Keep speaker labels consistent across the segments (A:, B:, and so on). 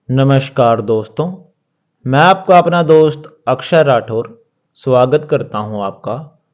A: नमस्कार दोस्तों। मैं आपका अपना दोस्त अक्षय राठौर स्वागत करता हूं आपका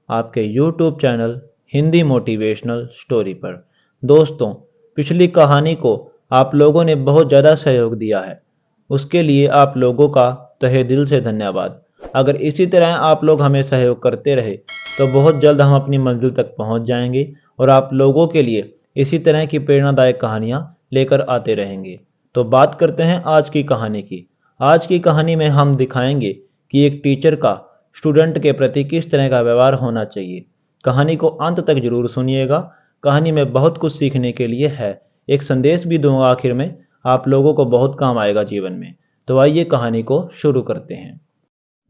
A: आपके YouTube channel Hindi motivational story पर। दोस्तों, पिछली कहानी को आप लोगों ने बहुत ज़्यादा सहयोग दिया है, उसके लिए आप लोगों का तहे दिल से धन्यवाद। अगर इसी तरह आप लोग हमें सहयोग करते रहे तो बहुत जल्द हम अपनी मंजिल तक पहुंच जाएंगे और आप लोगों के लिए इसी तरह की प्रेरणादायक कहानियां लेकर आते रहेंगे। तो बात करते हैं आज की कहानी की। आज की कहानी में हम दिखाएंगे कि एक टीचर का स्टूडेंट के प्रति किस तरह का व्यवहार होना चाहिए। कहानी को अंत तक जरूर सुनिएगा। कहानी में बहुत कुछ सीखने के लिए है। एक संदेश भी दूंगा आखिर में, आप लोगों को बहुत काम आएगा जीवन में। तो आइए कहानी को शुरू करते हैं।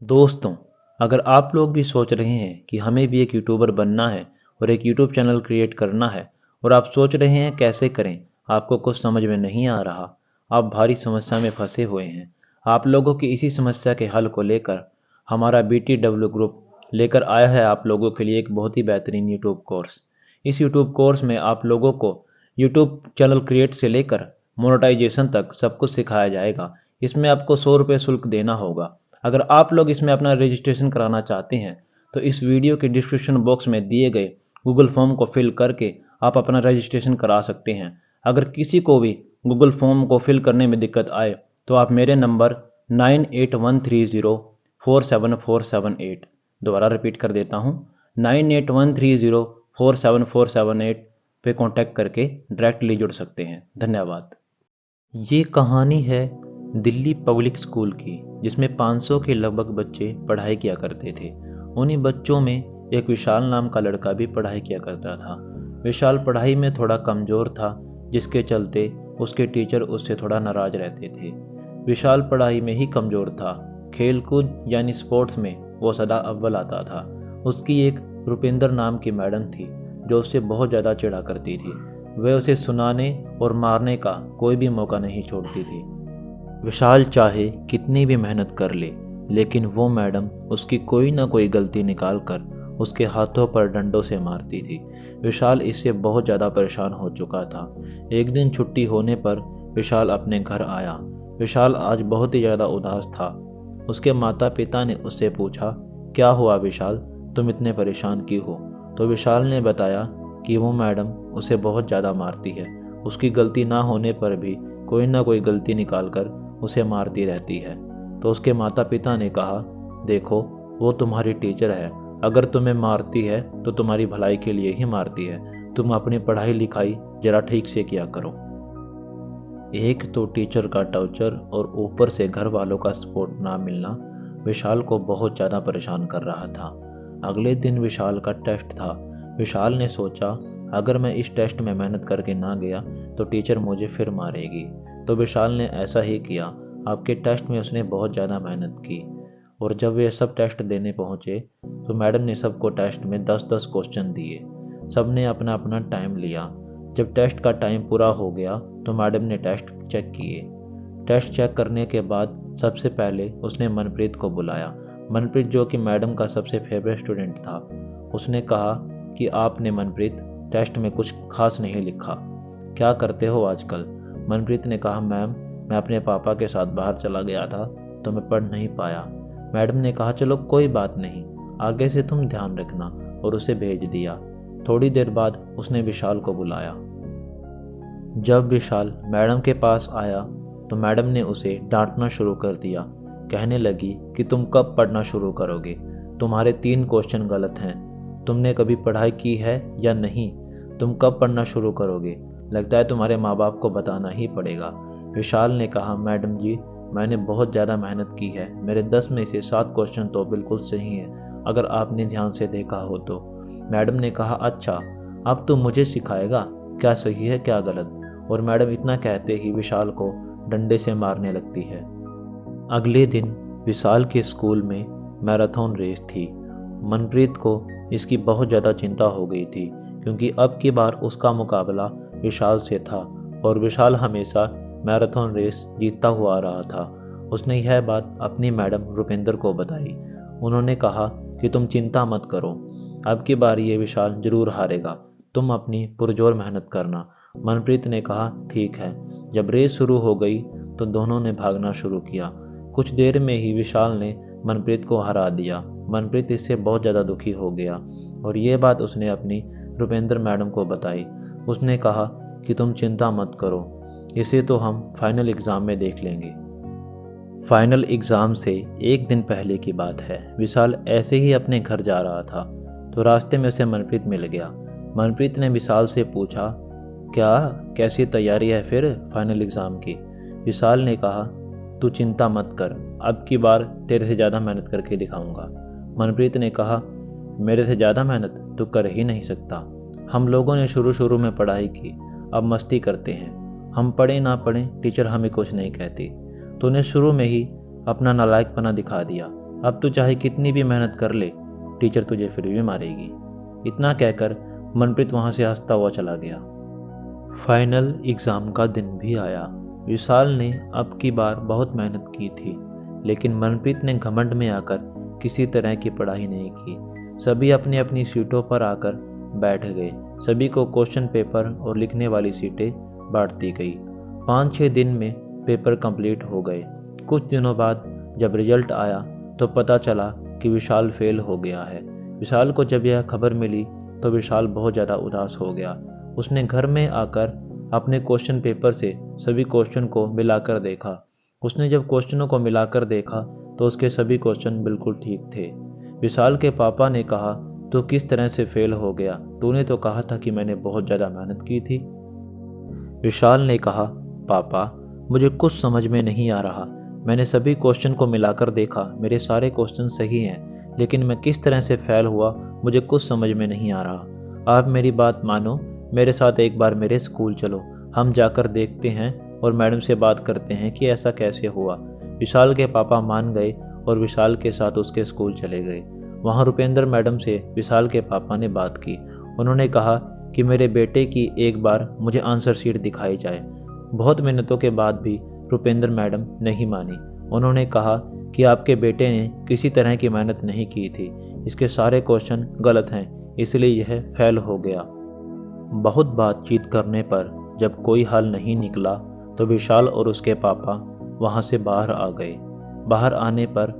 A: दोस्तों, अगर आप लोग भी सोच रहे हैं कि हमें भी एक यूट्यूबर बनना है और एक यूट्यूब चैनल क्रिएट करना है और आप सोच रहे हैं कैसे करें, आपको कुछ समझ में नहीं आ रहा, आप भारी समस्या में फंसे हुए हैं, आप लोगों की इसी समस्या के हल को लेकर हमारा BTW ग्रुप लेकर आया है आप लोगों के लिए एक बहुत ही बेहतरीन यूट्यूब कोर्स। इस यूट्यूब कोर्स में आप लोगों को यूट्यूब चैनल क्रिएट से लेकर मोनेटाइजेशन तक सब कुछ सिखाया जाएगा। इसमें आपको 100 रुपये शुल्क देना होगा। अगर आप लोग इसमें अपना रजिस्ट्रेशन कराना चाहते हैं तो इस वीडियो के डिस्क्रिप्शन बॉक्स में दिए गए गूगल फॉर्म को फिल करके आप अपना रजिस्ट्रेशन करा सकते हैं। अगर किसी को भी गूगल फॉर्म को फिल करने में दिक्कत आए तो आप मेरे नंबर 9813047478, दोबारा रिपीट कर देता हूँ, 9813047478 पे कांटेक्ट करके डायरेक्टली जुड़ सकते हैं। धन्यवाद। ये कहानी है दिल्ली पब्लिक स्कूल की, जिसमें 500 के लगभग बच्चे पढ़ाई किया करते थे। उन्हीं बच्चों में एक विशाल नाम का लड़का भी पढ़ाई किया करता था। विशाल पढ़ाई में थोड़ा कमज़ोर था, जिसके चलते उसके टीचर उससे थोड़ा नाराज रहते थे। विशाल पढ़ाई में ही कमज़ोर था, खेल कूद यानी स्पोर्ट्स में वो सदा अव्वल आता था। उसकी एक रुपिंदर नाम की मैडम थी जो उससे बहुत ज़्यादा चिढ़ा करती थी। वह उसे सुनाने और मारने का कोई भी मौका नहीं छोड़ती थी। विशाल चाहे कितनी भी मेहनत कर ले, लेकिन वो मैडम उसकी कोई ना कोई गलती निकाल कर उसके हाथों पर डंडों से मारती थी। विशाल इससे बहुत ज़्यादा परेशान हो चुका था। एक दिन छुट्टी होने पर विशाल अपने घर आया। विशाल आज बहुत ही ज़्यादा उदास था। उसके माता पिता ने उससे पूछा, क्या हुआ विशाल, तुम इतने परेशान क्यों हो? तो विशाल ने बताया कि वो मैडम उसे बहुत ज़्यादा मारती है। उसकी गलती ना होने पर भी कोई ना कोई गलती निकाल कर उसे मारती रहती है। तो उसके माता पिता ने कहा, देखो वो तुम्हारी टीचर है, अगर तुम्हें मारती है तो तुम्हारी भलाई के लिए ही मारती है। तुम अपनी पढ़ाई लिखाई जरा ठीक से किया करो। एक तो टीचर का टॉर्चर और ऊपर से घर वालों का सपोर्ट ना मिलना विशाल को बहुत ज़्यादा परेशान कर रहा था। अगले दिन विशाल का टेस्ट था। विशाल ने सोचा, अगर मैं इस टेस्ट में मेहनत करके ना गया तो टीचर मुझे फिर मारेगी। तो विशाल ने ऐसा ही किया। आपके टेस्ट में उसने बहुत ज़्यादा मेहनत की और जब वे सब टेस्ट देने पहुँचे तो मैडम ने सबको टेस्ट में 10-10 क्वेश्चन दिए। सब ने अपना अपना टाइम लिया। जब टेस्ट का टाइम पूरा हो गया तो मैडम ने टेस्ट चेक किए। टेस्ट चेक करने के बाद सबसे पहले उसने मनप्रीत को बुलाया। मनप्रीत जो कि मैडम का सबसे फेवरेट स्टूडेंट था, उसने कहा कि आपने मनप्रीत टेस्ट में कुछ खास नहीं लिखा, क्या करते हो आजकल? मनप्रीत ने कहा, मैम मैं अपने पापा के साथ बाहर चला गया था तो मैं पढ़ नहीं पाया। मैडम ने कहा, चलो कोई बात नहीं, आगे से तुम ध्यान रखना, और उसे भेज दिया। थोड़ी देर बाद उसने विशाल को बुलाया। जब विशाल मैडम के पास आया तो मैडम ने उसे डांटना शुरू कर दिया। कहने लगी कि तुम कब पढ़ना शुरू करोगे? तुम्हारे 3 क्वेश्चन गलत हैं। तुमने कभी पढ़ाई की है या नहीं? तुम कब पढ़ना शुरू करोगे? लगता है तुम्हारे माँ बाप को बताना ही पड़ेगा। विशाल ने कहा, मैडम जी मैंने बहुत ज़्यादा मेहनत की है, मेरे 10 में से 7 क्वेश्चन तो बिल्कुल सही हैं, अगर आपने ध्यान से देखा हो तो। मैडम ने कहा, अच्छा अब तुम मुझे सिखाएगा क्या सही है क्या गलत? और मैडम इतना कहते ही विशाल को डंडे से मारने लगती है। अगले दिन विशाल के स्कूल में मैराथन रेस थी। मनप्रीत को इसकी बहुत ज़्यादा चिंता हो गई थी, क्योंकि अब की बार उसका मुकाबला विशाल से था और विशाल हमेशा मैराथन रेस जीतता हुआ आ रहा था। उसने यह बात अपनी मैडम रुपिंदर को बताई। उन्होंने कहा कि तुम चिंता मत करो, अब की बार ये विशाल जरूर हारेगा, तुम अपनी पुरजोर मेहनत करना। मनप्रीत ने कहा, ठीक है। जब रेस शुरू हो गई तो दोनों ने भागना शुरू किया। कुछ देर में ही विशाल ने मनप्रीत को हरा दिया। मनप्रीत इससे बहुत ज़्यादा दुखी हो गया और ये बात उसने अपनी रुपेंद्र मैडम को बताई। उसने कहा कि तुम चिंता मत करो, इसे तो हम फाइनल एग्ज़ाम में देख लेंगे। फाइनल एग्ज़ाम से एक दिन पहले की बात है। विशाल ऐसे ही अपने घर जा रहा था तो रास्ते में उसे मनप्रीत मिल गया। मनप्रीत ने विशाल से पूछा, क्या कैसी तैयारी है फिर फाइनल एग्ज़ाम की? विशाल ने कहा, तू चिंता मत कर, अब की बार तेरे से ज़्यादा मेहनत करके दिखाऊंगा। मनप्रीत ने कहा, मेरे से ज़्यादा मेहनत तू कर ही नहीं सकता। हम लोगों ने शुरू में पढ़ाई की, अब मस्ती करते हैं। हम पढ़े ना पढ़े टीचर हमें कुछ नहीं कहती। तूने शुरू में ही अपना नालायकपना दिखा दिया, अब तू चाहे कितनी भी मेहनत कर ले, टीचर तुझे फिर भी मारेगी। इतना कहकर मनप्रीत वहाँ से हंसता हुआ चला गया। फाइनल एग्ज़ाम का दिन भी आया। विशाल ने अब की बार बहुत मेहनत की थी, लेकिन मनप्रीत ने घमंड में आकर किसी तरह की पढ़ाई नहीं की। सभी अपनी अपनी सीटों पर आकर बैठ गए। सभी को क्वेश्चन पेपर और लिखने वाली सीटें बांट दी गई। 5-6 दिन में पेपर कंप्लीट हो गए। कुछ दिनों बाद जब रिजल्ट आया तो पता चला कि विशाल फेल हो गया है। विशाल को जब यह खबर मिली तो विशाल बहुत ज़्यादा उदास हो गया। उसने घर में आकर अपने क्वेश्चन पेपर से सभी क्वेश्चन को मिलाकर देखा। उसने जब क्वेश्चनों को मिलाकर देखा तो उसके सभी क्वेश्चन बिल्कुल ठीक थे। विशाल के पापा ने कहा, तो किस तरह से फेल हो गया? तूने तो कहा था कि मैंने बहुत ज़्यादा मेहनत की थी। विशाल ने कहा, पापा मुझे कुछ समझ में नहीं आ रहा। मैंने सभी क्वेश्चन को मिलाकर देखा, मेरे सारे क्वेश्चन सही हैं, लेकिन मैं किस तरह से फेल हुआ मुझे कुछ समझ में नहीं आ रहा। आप मेरी बात मानो, मेरे साथ एक बार मेरे स्कूल चलो, हम जाकर देखते हैं और मैडम से बात करते हैं कि ऐसा कैसे हुआ। विशाल के पापा मान गए और विशाल के साथ उसके स्कूल चले गए। वहाँ रुपेंद्र मैडम से विशाल के पापा ने बात की। उन्होंने कहा कि मेरे बेटे की एक बार मुझे आंसर शीट दिखाई जाए। बहुत मेहनतों के बाद भी रुपेंद्र मैडम नहीं मानी। उन्होंने कहा कि आपके बेटे ने किसी तरह की मेहनत नहीं की थी, इसके सारे क्वेश्चन गलत हैं, इसलिए यह फेल हो गया। बहुत बातचीत करने पर जब कोई हल नहीं निकला तो विशाल और उसके पापा वहाँ से बाहर आ गए। बाहर आने पर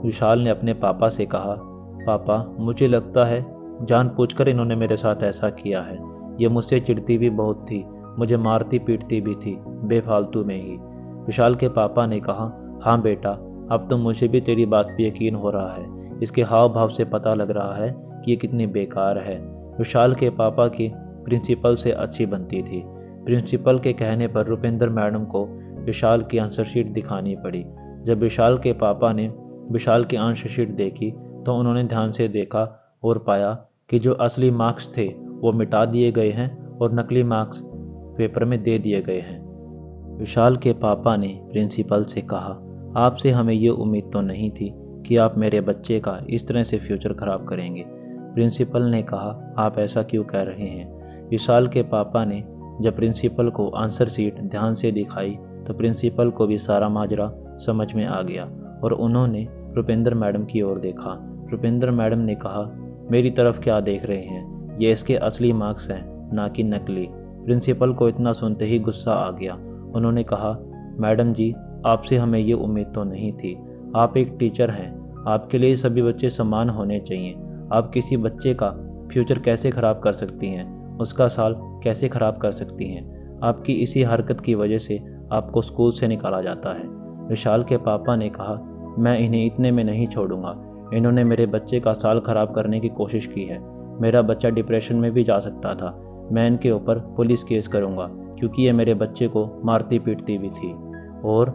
A: विशाल ने अपने पापा से कहा, पापा मुझे लगता है जानबूझकर इन्होंने मेरे साथ ऐसा किया है। ये मुझसे चिढ़ती भी बहुत थी, मुझे मारती पीटती भी थी, बेफालतू में ही। विशाल के पापा ने कहा, हाँ बेटा, अब तो मुझे भी तेरी बात पे यकीन हो रहा है। इसके हाव भाव से पता लग रहा है कि ये कितनी बेकार है। विशाल के पापा की प्रिंसिपल से अच्छी बनती थी। प्रिंसिपल के कहने पर रुपेंद्र मैडम को विशाल की आंसर शीट दिखानी पड़ी। जब विशाल के पापा ने विशाल की आंसर शीट देखी तो उन्होंने ध्यान से देखा और पाया कि जो असली मार्क्स थे वो मिटा दिए गए हैं और नकली मार्क्स पेपर में दे दिए गए हैं। विशाल के पापा ने प्रिंसिपल से कहा, आपसे हमें ये उम्मीद तो नहीं थी कि आप मेरे बच्चे का इस तरह से फ्यूचर खराब करेंगे। प्रिंसिपल ने कहा, आप ऐसा क्यों कह रहे हैं? विशाल के पापा ने जब प्रिंसिपल को आंसर शीट ध्यान से दिखाई तो प्रिंसिपल को भी सारा माजरा समझ में आ गया और उन्होंने रुपेंद्र मैडम की ओर देखा। रुपेंद्र मैडम ने कहा, मेरी तरफ क्या देख रहे हैं? ये इसके असली मार्क्स हैं, ना कि नकली। प्रिंसिपल को इतना सुनते ही गुस्सा आ गया। उन्होंने कहा, मैडम जी, आपसे हमें ये उम्मीद तो नहीं थी। आप एक टीचर हैं, आपके लिए सभी बच्चे समान होने चाहिए। आप किसी बच्चे का फ्यूचर कैसे खराब कर सकती हैं? उसका साल कैसे खराब कर सकती हैं? आपकी इसी हरकत की वजह से आपको स्कूल से निकाला जाता है। विशाल के पापा ने कहा, मैं इन्हें इतने में नहीं छोड़ूंगा। इन्होंने मेरे बच्चे का साल खराब करने की कोशिश की है। मेरा बच्चा डिप्रेशन में भी जा सकता था। मैं इनके ऊपर पुलिस केस करूंगा क्योंकि ये मेरे बच्चे को मारती पीटती भी थी। और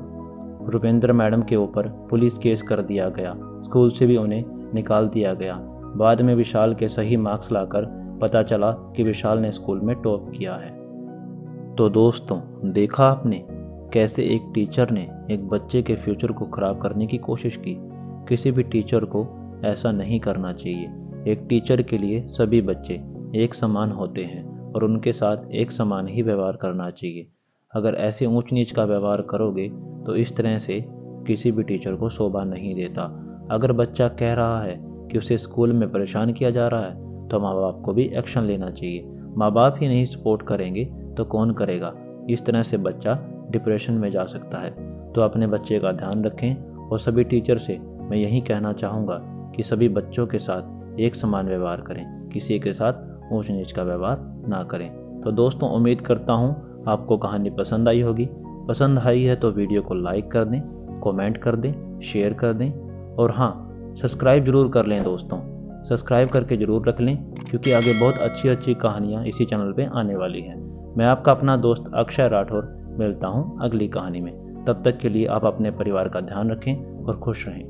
A: रुपेंद्र मैडम के ऊपर पुलिस केस कर दिया गया। स्कूल से भी उन्हें निकाल दिया गया। बाद में विशाल के सही मार्क्स लाकर पता चला कि विशाल ने स्कूल में टॉप किया है। तो दोस्तों, देखा आपने कैसे एक टीचर ने एक बच्चे के फ्यूचर को खराब करने की कोशिश की। किसी भी टीचर को ऐसा नहीं करना चाहिए। एक टीचर के लिए सभी बच्चे एक समान होते हैं और उनके साथ एक समान ही व्यवहार करना चाहिए। अगर ऐसे ऊंच नीच का व्यवहार करोगे तो इस तरह से किसी भी टीचर को शोभा नहीं देता। अगर बच्चा कह रहा है कि उसे स्कूल में परेशान किया जा रहा है तो माँ बाप को भी एक्शन लेना चाहिए। माँ बाप ही नहीं सपोर्ट करेंगे तो कौन करेगा? इस तरह से बच्चा डिप्रेशन में जा सकता है। तो अपने बच्चे का ध्यान रखें और सभी टीचर से मैं यही कहना चाहूँगा कि सभी बच्चों के साथ एक समान व्यवहार करें, किसी के साथ ऊंच नीच का व्यवहार ना करें। तो दोस्तों, उम्मीद करता हूँ आपको कहानी पसंद आई होगी। पसंद आई है तो वीडियो को लाइक कर दें, कमेंट कर दें, शेयर कर दें और हाँ, सब्सक्राइब जरूर कर लें दोस्तों। सब्सक्राइब करके जरूर रख लें, क्योंकि आगे बहुत अच्छी अच्छी कहानियाँ इसी चैनल पे आने वाली हैं। मैं आपका अपना दोस्त अक्षय राठौर मिलता हूँ अगली कहानी में। तब तक के लिए आप अपने परिवार का ध्यान रखें और खुश रहें।